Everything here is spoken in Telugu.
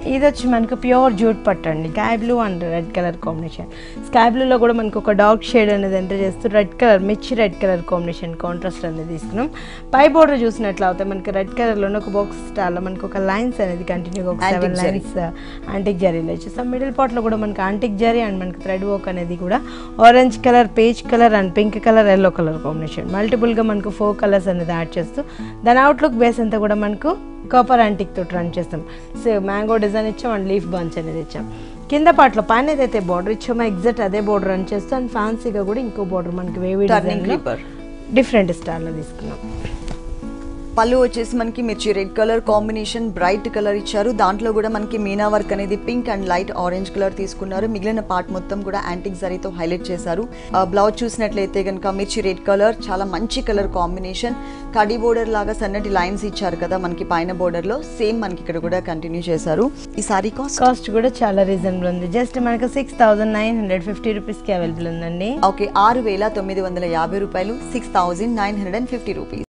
ఇది వచ్చి మనకు ప్యూర్ జూట్ పట్టు అండి, sky blue and red colour combination. Sky బ్లూలో కూడా మనకు ఒక డార్క్ షేడ్ అనేది ఎంటర్ చేస్తూ రెడ్ కలర్, మిర్చి రెడ్ కలర్ కాంబినేషన్ కాంట్రాస్ట్ అనేది తీసుకున్నాం. పై బోర్డర్ చూసినట్లు అవుతాయి మనకి రెడ్ కలర్లోనే ఒక బాక్స్ స్టార్లో మనకు ఒక లైన్స్ అనేది కంటిన్యూగా ఒక 7 లైన్స్ యాంటిక్ జరీలో ఇచ్చేస్తాం. మిడిల్ పార్ట్లో కూడా మనకి యాంటిక్ జరీ అండ్ మనకి థ్రెడ్ వర్క్ అనేది కూడా orange colour, peach colour and pink colour, yellow colour combination మల్టిపుల్గా మనకు 4 కలర్స్ అనేది యాడ్ చేస్తూ దాని అవుట్లుక్ బేస్ అంతా కూడా మనకు కాపర్ యాంటిక్ తోటి రన్ చేస్తాం. సో మ్యాంగో డిజైన్ ఇచ్చాం అండ్ లీఫ్ బంచ్ అనేది ఇచ్చాం. కింద పార్ట్లో పైన ఏదైతే బార్డర్ ఇచ్చామో ఎగ్జాక్ట్ అదే బార్డర్ రన్ చేస్తాం. అండ్ ఫ్యాన్సీగా కూడా ఇంకో బార్డర్ మనకి వేవీ డిఫరెంట్ స్టైల్లో తీసుకున్నాం. పళ్ళు వచ్చేసి మనకి మిర్చి red colour combination, bright colour ఇచ్చారు. దాంట్లో కూడా మనకి మీనా వర్క్ అనేది pink and light orange colour తీసుకున్నారు. మిగిలిన పార్ట్ మొత్తం కూడా యాంటిక్ జరీతో హైలైట్ చేశారు. బ్లౌజ్ చూసినట్లయితే కనుక మిర్చి రెడ్ కలర్, చాలా మంచి కలర్ కాంబినేషన్. కడి బోర్డర్ లాగా సన్నటి లైన్స్ ఇచ్చారు కదా మనకి పైన బోర్డర్ లో, సేమ్ మనకి ఇక్కడ కూడా కంటిన్యూ చేశారు. ఈ సారీ కాస్ట్ కూడా చాలా రీజనబుల్ ఉంది. జస్ట్ మనకి 6,950 రూపీస్కి అవైలబుల్ ఉందండి. ఓకే, 6,950 రూపాయలు, 6,950 రూపీస్.